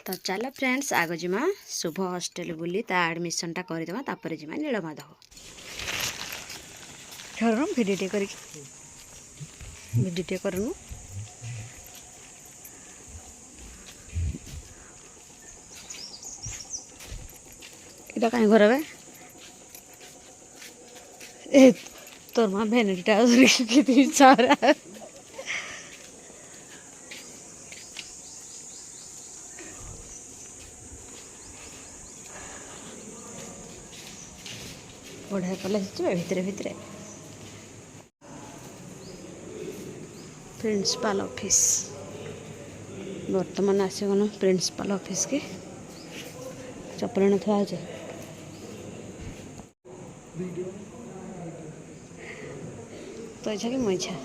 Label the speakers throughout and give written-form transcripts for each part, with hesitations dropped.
Speaker 1: तो चलो फ्रेंड्स आग जिमा शुभ हॉस्टेल बुली ता एडमिशनटा करदेमा तापर जिमा नीलमाधव ठहर भिडियो करनु इटा कहीं घर बे ए तोर माँ भेनिटा कितनी सारा बढ़िया कॉलेज भितरे भितरे प्रिंसिपल ऑफिस बर्तमान आसगन प्रिंसिपल ऑफिस के चपल थोड़ा तो इच्छा कि मो इच्छा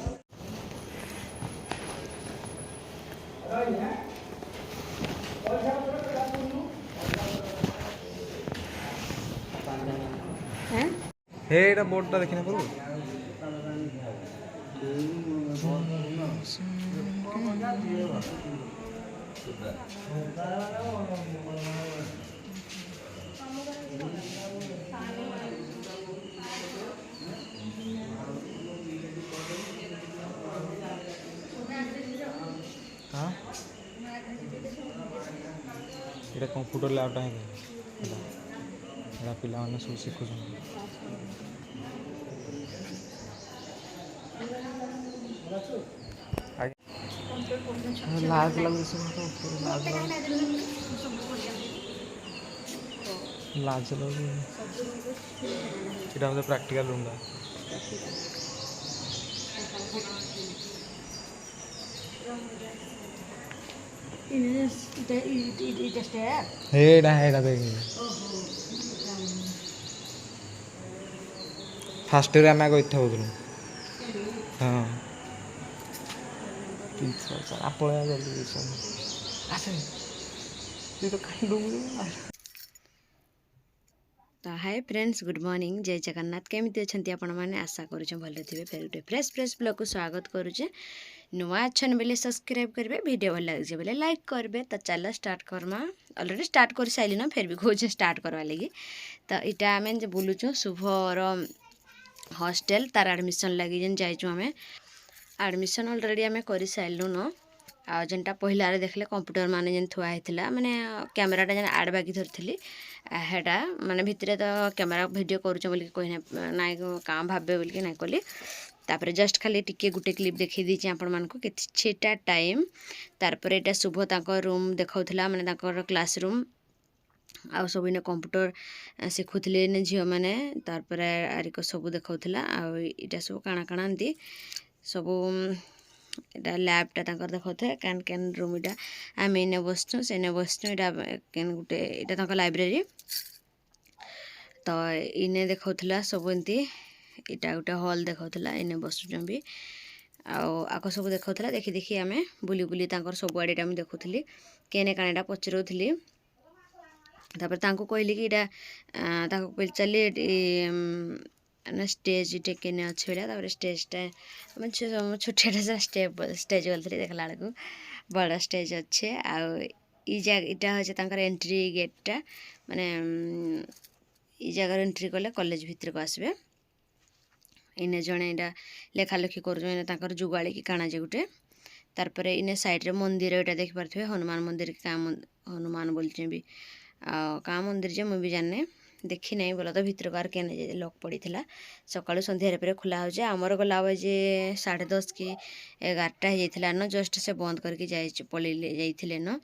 Speaker 2: हेटा बोर्डटा देखिना पड़ो ये कंप्यूटर लैबटा है पिला माने सब शिखुछ लाज लगे लाज लगे इटा प्रैक्टिकल रूम फास्ट ईयर आम आगे इच्छा होलु हाँ पड़ा जल्दी तो कहीं
Speaker 1: तो हाय फ्रेंड्स गुड मॉर्निंग जय जगन्नाथ केमी अच्छा आपण मैंने आशा करुचे भल थे फिर गोटे फ्रेश फ्रेश ब्लॉग को स्वागत करुचे नुआ अच्छन बेले सब्सक्राइब करेंगे वीडियो भल लगे बोले लाइक करेंगे तो चलो स्टार्ट करमा ऑलरेडी स्टार्ट कर सारे ना फिर भी कहे स्टार्ट करवा लगी तो इटा आम बुलूचु शुभर हॉस्टेल तार एडमिशन लगी जेन जाइचु आम एडमिशन ऑलरेडी आम कर सारू न आ जेनटा पहला देखले कंप्यूटर माने जेन थुआ होता माने कैमराटा जेन आड़ बागी धरती हेटा माने भितरे तो कैमरा वीडियो करुचे बोल कही ना कहाँ भावे बोल ना कली तापर जस्ट खाली टिके गुटे क्लिप देखी दीची आपण मानकु किछिटा टाइम तारपर एटा शुभ ताको रूम देखाउथला माने ताकर क्लासरूम आ सब इन कंप्यूटर शिखुले ने झील मैंने तारपर आरिक सब देखाउथला आ इटा सब काଣା काଣା एंती सब इटा लैबटा ताकर देखाउथे कैन कैन रूम इटा आम इने बसचु सेने बसचु इटा कैन गुटे इटा ताकर लाइब्रेरी तो इने देखाउथला सब एंती इटा गोटे हॉल देखाउथला इने बसुचन भी आक सब देखाउथला देखी देखी आम बुली बुली ताकर सब आड़े आम देखुली केने काणाटा पचरौली तापर तांको कहली कि इटा ताको कहली चलिए स्टेज इटे केने अच्छे तापर स्टेजटा छोटिया स्टेज गलती देखला बेलू बड़ स्टेज अच्छे आईटा हे तांकर एंट्री गेटटा माने ई जगार एंट्री कले कॉलेज भितर को आसबे इने जड़े इटा लेखालेखी कर जुगाड़ी कि काଣା जे गुटे तारपर इने साइड रे मंदिर इटा देख पारे हनुमान मंदिर क्या हनुमान बोलचे भी क्या मंदिर जे मुझे जाने देखी नहीं बोला तो भितर कार के लॉक पड़ी सकाळु संध्यारे पर खोला हो आमर गला बजे 10:30 कि 11टा हो न जस्ट से बंद करके जाइए न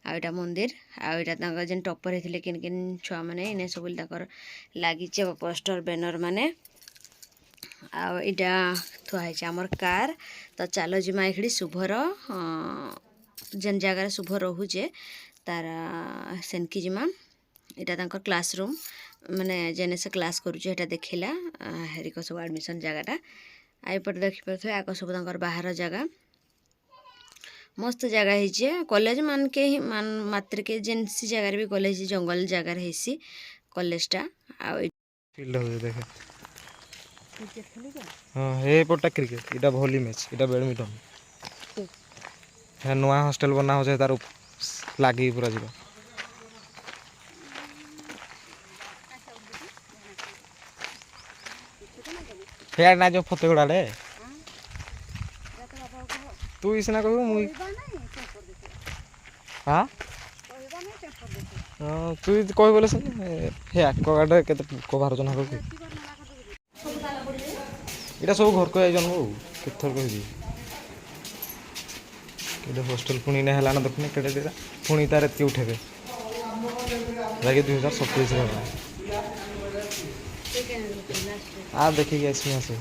Speaker 1: आईटा मंदिर आईटा जेन टपर होते किन किन छुआ मैंने इने सब लगी पोस्टर बैनर माने आईटा थुआई आमर कार तो चलो जिमा ये शुभर जेन जगार शुभ रोचे तार सेनकी जिमा इटा तांकर क्लासरूम माने जेने से क्लास करुचे हेटा देखिला हेरिक सब एडमिशन जगहटा आईपटे देखिपे आक सब तांकर बाहर जगह मस्त जगह है कॉलेज मान के ही मान मात्र के जेनसी जगह भी कॉलेज जंगल जगह है कॉलेजटा
Speaker 2: फील्ड हो देखे हां हे पटा क्रिकेट इटा वॉली मैच इटा बैडमिंटन है नुआ हॉस्टल बना हो जाए तार लागी पूरा जीवा हेयार ना जो फतेगुड़ा रे तू इसना कहू मुई हाँ तू कह बोले से हे आक्वागार्ड केते को 12 जन हबो इटा सब घर को आइजन हो केथर कहबी केते हॉस्टल पुणी ने हला ना देखने केते देरा पुणी तार एतके उठेबे लागे 2027 रे आ देखिए इसमें आसे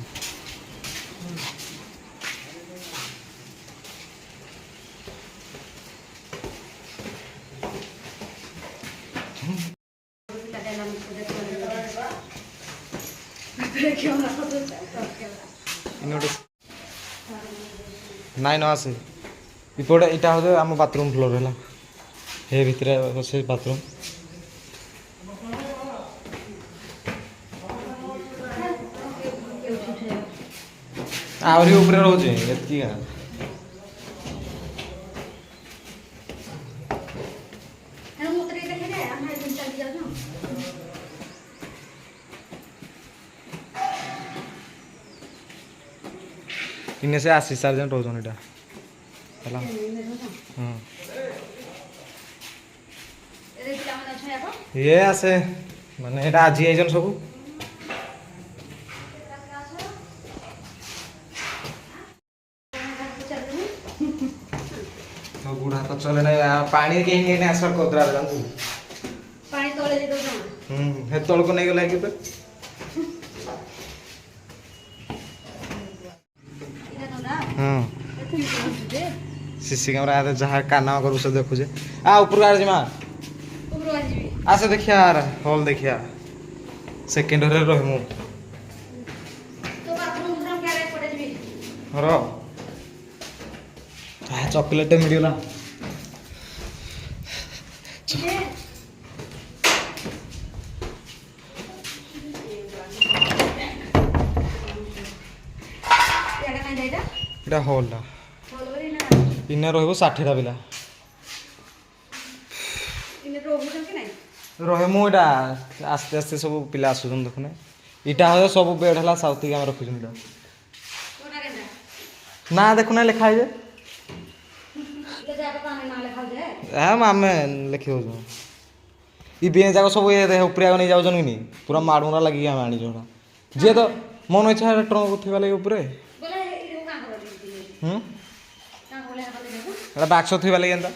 Speaker 2: नाइन आसे इपटे इटा हो आम बाथरूम फ्लोर है हे भितर से बाथरूम आहरी ऊपर रोचे एतकी का इन्हें से 80 जन रोजन इटा हला हां ये आसे माने एटा आजी आइजन सब तो गुड़ा तो चले ना पानी के ही ने असर कोदरा जानतु
Speaker 1: पानी तळे दे दो
Speaker 2: हे तळ को नहीं गला कि पे हां सीसी कैमरा आते जहाँ काना करू से देखु जे आ ऊपर आ जमा
Speaker 1: ऊपर आ जीबी
Speaker 2: आसे देखिया यार हॉल देखिया सेकंड रे रहमु
Speaker 1: तो बाथरूम हम क्या रे पड़े जीबी
Speaker 2: रो चॉकलेट मिलला এটা হলটা ইনে রহিব 60টা পিলা
Speaker 1: ইনে রহুছন কি নাই
Speaker 2: রহে মু এটা আস্তে আস্তে সব পিলা আসুছন দেখুনে ইটা হয় সব বেড হলা সাউথি আমরা রখুছন এটা
Speaker 1: ওটা কেন
Speaker 2: না দেখুনা লেখা আছে
Speaker 1: ले जाके पानी ना लेखा जे
Speaker 2: হ্যাঁ আমি লিখি হউছ ই বিয়ে যাক সব এ দেহ উপরে আগে নিয়ে যাউছন কি নি পুরা মাড়ুরা লাগি আমি আনি জোড়া যে তো মন ইচ্ছা ট্রঙ্ক উঠিবা লাগি উপরে
Speaker 1: बोले इडो का कर दी का बोले बोले देखो
Speaker 2: এটা বাক্স থইবা লাগি এন্তা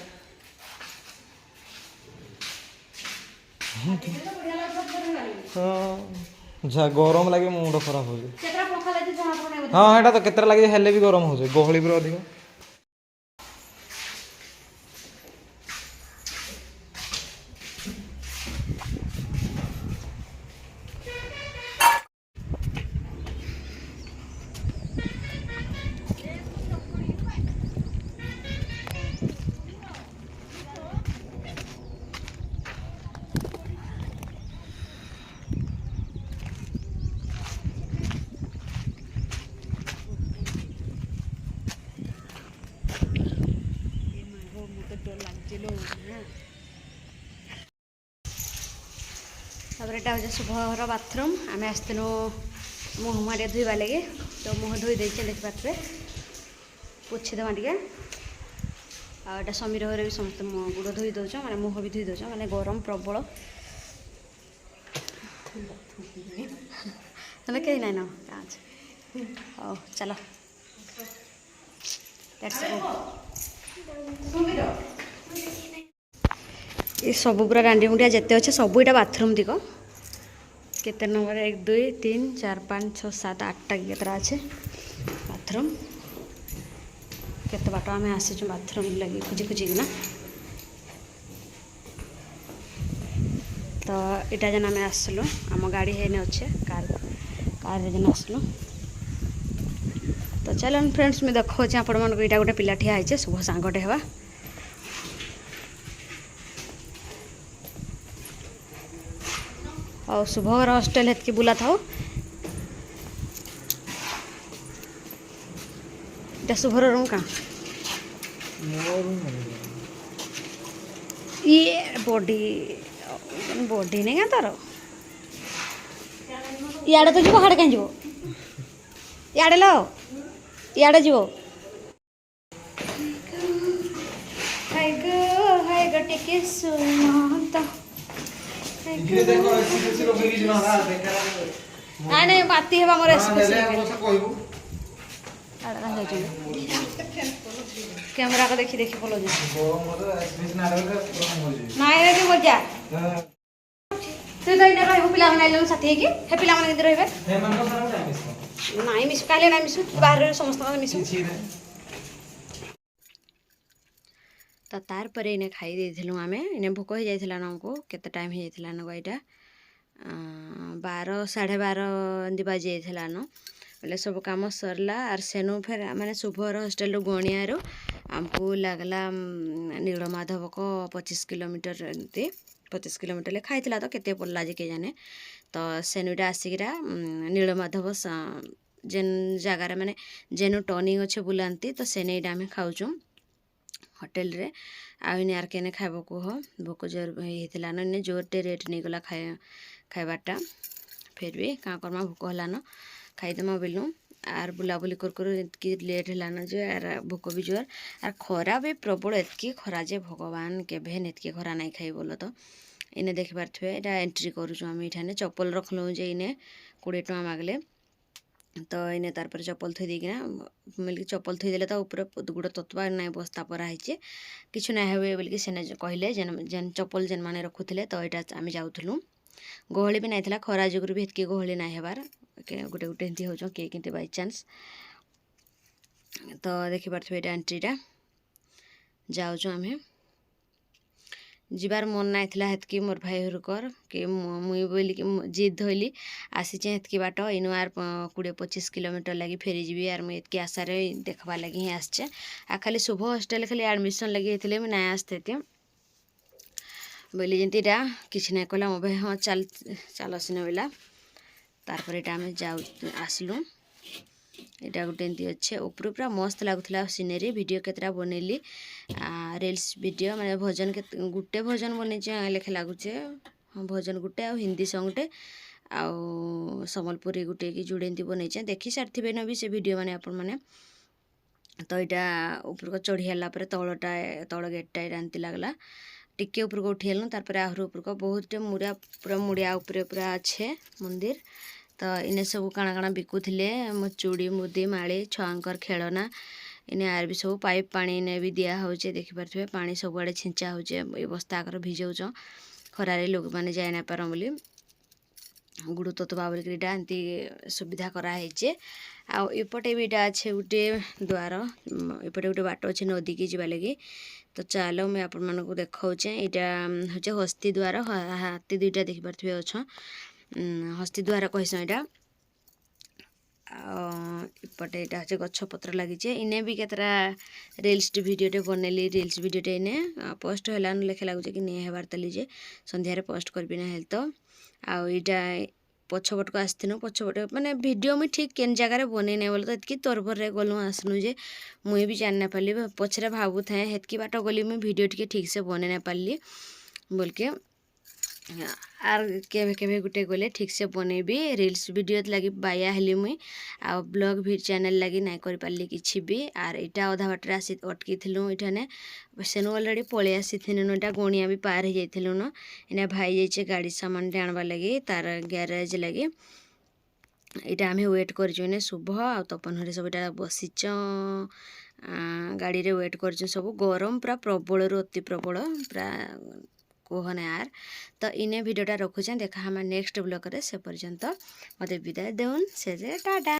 Speaker 1: तो बढ़िया लाग सब करे वाली
Speaker 2: যা গরম লাগে মুন্ড খারাপ হয়ে
Speaker 1: केतरा पंखा लेती जଣା पड़े
Speaker 2: হ্যাঁ এটা তো কেতরা লাগে হেলে বি গরম হচ্ছে গহଳି পুরা অধিক
Speaker 1: तापर एटा हो शुभर बाथरूम आम आसलु मुह मारे धोवा लगे तो मुह धोई देचे देखि पारे पोछीदेमा टे आटा समीर घरे भी समस्त गुड़ धोई दौच मैंने मुह भी धोई दौच मैंने गरम प्रबल हेल्ले कहीं नाइन हाँ चलो ये सब पूरा डांडी मुंडिया जिते अच्छे सब यहाँ बाथरूम दिख केते नंबर 1 2 3 4 5 6 7 8टा केतरा अच्छे बाथरूम केते बाट आम आसीचु बाथरूम लगे खोजी खोजिकिना तो इटा जेन आम आसलु आम गाड़ी है अच्छे कार जेन आसलु तो चलो फ्रेंड्स मैं देखो आपण मन को इटा गोटे पिला ठिया है शुभ सांगटे हवा और शुभर हॉस्टेल हेतकी बुला था इटा शुभर रूम का ये बॉडी बॉडी नहीं क्या तार इे तो जीव हाड़े कहीं जीव ଇଆଡ଼େ ଲ ଇଆଡ଼େ ଯିବ ହାଇ ଗୋ ଟିକେ ଶୁଣ ତ
Speaker 2: ଇଗିରେ ଦେଖ ଏସି ଲଗେଇ ଯିବା ନା ବେକାର
Speaker 1: ନାଇଁ ନାଇଁ ବାତି ହେବା ମୋର
Speaker 2: ହେଲେ ଅବଶ୍ୟ କହିବୁ
Speaker 1: କ୍ୟାମେରା को देखी देखी बोलो जी
Speaker 2: ଗରମ ମତେ ଏସି ନା ରହିଲେ ପୁରା ମରିଯିବି
Speaker 1: ନାଇଁ रे कि मजा तू तो इने रहबो पिला माने आइलन साथी की हे पिला माने केते रहबे
Speaker 2: हे ମାନଙ୍କ ସାରା ଟାଇम ମିस
Speaker 1: ନାଇଁ ମିଶୁ କାଲି ନାଇଁ ମିଶୁ ବାହାରେ ସମସ୍ତଙ୍କ ମିଶୁ
Speaker 2: କିଛି ରେ
Speaker 1: ତ ତାର ପରେ ଇନେ ଖାଇ ଦେଇଥିଲୁ ଆମେ ଇନେ ଭୋକ ହେଇ ଯାଇଥିଲା ନା ଆମକୁ କେତେ ଟାଇମ୍ ହେଇ ଯାଇଥିଲା ନା ଏଇଟା 12 12:30 ଏମିତି ବାଜି ଯାଇଥିଲା ନ ବୋଲେ ସବୁ କାମ ସରିଲା ଆର୍ ସେନୁ ଫେର୍ ମାନେ ଶୁଭର ହଷ୍ଟେଲରୁ ଗଣିଆରୁ ଆମକୁ ଲାଗଲା ନୀଳମାଧବକ 25 କିଲୋମିଟର ଏମିତି 25 କିଲୋମିଟର ଲେଖା ହେଇଥିଲା ତ କେତେ ପଡ଼ିଲା ଯେ କେଜାନେ ତ ସେନୁଟା ଆସିକିରା ନୀଳମାଧବ ଯେନ୍ ଜାଗାରେ ମାନେ ଯେନୁ ଟର୍ଣ୍ଣିଂ ଅଛେ ବୁଲାନ୍ତି ତ ସେନେ ଏଇଟା ଆମେ ଖାଉଛୁ ହୋଟେଲରେ ଆଉ ଇନେ ଆର୍ କେନେ ଖାଇବ କୁହ ଭୋକ ଜୋର ହେଇଥିଲା ନ ଇନେ ଜୋରଟେ ରେଟ୍ ନେଇଗଲା ଖାଇବାଟା ଫେର୍ ବି କାଁ କର୍ମା ଭୋକ ହେଲାନ ଖାଇଦେମା ବୋଲୁ ଆର୍ ବୁଲାବୁଲି କରୁ ଏତ୍କି ଲେଟ୍ ହେଲାନ ଯେ ଆର୍ ଭୋକ ବି ଜୋର ଆର୍ ଖରା ବି ପ୍ରବଳ ଏତ୍କି ଖରା ଯେ ଭଗବାନ କେଭେ ଏତ୍କି ଖରା ନାଇଁ ଖାଇ ବୋଲ ତ ଇନେ ଦେଖିପାରୁଥିବେ ଏଇଟା ଏଣ୍ଟ୍ରି କରୁଛୁ ଆମେ ଏଇଠାନେ ଚପଲ ରଖଲୁ ଯେ ଇନେ 20 ଟଙ୍କା ମାଗଲେ ତ ଇନେ ତାରପରେ ଚପଲ ଥୋଇ ଦେଇକିନା ମିଳିକି ଚପଲ ଥୋଇଦେଲେ ତ ଉପରେ ଗୁଡ଼ ତତ୍ବା ନାଇଁ ବସ୍ତା ପରା ହେଇଛେ କିଛି ନାଇଁ ହେବେ ବୋଲିକି ସେନେ କହିଲେ ଯେନ୍ ଚପଲ ଯେନ୍ ମାନେ ରଖୁଥିଲେ ତ ଏଇଟା ଆମେ ଯାଉଥିଲୁ ଗହଳି ବି ନାଇଁ ଥିଲା ଖରା ଯୋଗୁରୁ ବି ହେତ୍କି ଗହଳି ନାଇଁ ହେବାର୍ ଗୋଟେ ଗୋଟେ ଏମିତି ହେଉଛନ୍ କିଏ କେମିତି ବାଇଚାନ୍ସ ତ ଦେଖିପାରୁଥିବେ ଏଇଟା ଏଣ୍ଟ୍ରିଟା ଯାଉଛୁ ଆମେ ଯିବାର ମନ ନାଇଁ ଥିଲା ହେତ୍କି ମୋର୍ ଭାଇ ହରୁକର କି ମୁଇଁ ବୋଲିକି ଜିଦ୍ ଧଇଲି ଆସିଛେ ହେତ୍କି ବାଟ ଇନୁ ଆର୍ 20-25 କିଲୋମିଟର ଲାଗି ଫେରିଯିବି ଆର୍ ମୁଇଁ ଏତ୍କି ଆଶାରେ ଦେଖ୍ବାର୍ ଲାଗି ହିଁ ଆସିଛେ ଆଉ ଖାଲି ଶୁଭ ହଷ୍ଟେଲ ଖାଲି ଆଡ଼ମିସନ୍ ଲାଗି ହେଇଥିଲେ ମୁଇଁ ନାଇଁ ଆସିଥିତି ବୋଇଲି ଯେମିତିଟା କିଛି ନାଇଁ କଲା ମୋ ଭାଇ ହଁ ଚାଲ ସିନେ ବୋଇଲା ତାରପରେ ଏଇଟା ଆମେ ଆସିଲୁ ଏଇଟା ଗୋଟେ ଏମିତି ଅଛେ ଉପରୁ ପୁରା ମସ୍ତ ଲାଗୁଥିଲା ସିନେରୀ ଭିଡ଼ିଓ କେତେଟା ବନେଇଲି ରିଲ୍ସ ଭିଡ଼ିଓ ମାନେ ଭଜନ ଗୋଟେ ଭଜନ ବନେଇଛେ ଲେଖା ଲାଗୁଛେ ହଁ ଭଜନ ଗୋଟେ ଆଉ ହିନ୍ଦୀ ସଙ୍ଗଟେ ଆଉ ସମ୍ବଲପୁରୀ ଗୋଟେ କି ଯୋଡ଼େ ଏମିତି ବନେଇଛେ ଦେଖି ସାରିଥିବେ ନା ବି ସେ ଭିଡ଼ିଓ ମାନେ ଆପଣମାନେ ତ ଏଇଟା ଉପରକୁ ଚଢ଼ି ହେଲା ପରେ ତଳ ଗେଟ୍ଟା ଏଇଟା ଏମିତି ଲାଗଲା टिके ऊपर को उठेलु तार आहरी ऊपर को बहुत मुड़ा पूरा मुड़िया उपरे पूरा अच्छे मंदिर तो इने सब काଣା काଣା बिकुले चूड़ी मुदी माली छुआंकर खेलना इने आर भी सब पाइप पानी इने भी दिया होचे देखिपारे पानी सबुआड़े छिंचा होचे ये बस्ता आकर भिजौच खरारे लोक मैंने जाए ना पार बोली गुड़ तत्वा बोलिका एमती सुविधा कराइचे आपटे भी इटा अच्छे गोटे द्वार एपटे गोटे बाट अच्छे नदी की जावा लगी तो चलो मुझे आपण मानक देखाऊे यहाँ हूँ हस्ती द्वार हाथी दुईटा देखिपे अच्छ हस्ती द्वार कहस यहाँ इपटे यहाँ हूँ गछपत्र लगे इने भी केतरा रिल्स भिडियोटे बनैली रिल्स भिडियोटे इने पोस्ट है लेखे लगुच कि नहीं हेबार तली जे संध्यारे पोस्ट करबी ना हेल्थ आउ इटा पछपट को आसनु पछपट माने वीडियो मुझे ठीक केन जगार बन ना बोले तो इतकी तरबर गलु आसनु जे मुई भी जान ना पाली पछरे भावु थाए हेतकी बाट गली मुझे वीडियो टी ठीक से बन ना पाली बोल के आर केवे केवे गुटे गले ठीक से बनैबी रिल्स वीडियो लगी बाया हेली मुई आ ब्लॉग भी चैनल लगी नाई कर पाली किछि भी आर इटा अधा बाटर आसी अटकी थिलु इठाने सेनु ऑलरेडी पळे आसी थिनु इटा गोणिया भी पार हो जाइथिलु न इना भाई जाइछे गाड़ी सामान आनबा लगी तार गैरेज लगी इटा आमे वेट करजु ने शुभ आ तपन हरे सब इटा बसिच गाड़ी रे वेट करजु सब गरम पूरा प्रबल रु अति प्रबल पूरा कहना यार तो इने वीडियोटा रखुचे देखा हमारे नेक्स्ट ब्लॉग रे से पर्यंत मते विदाय देउन से टाटा।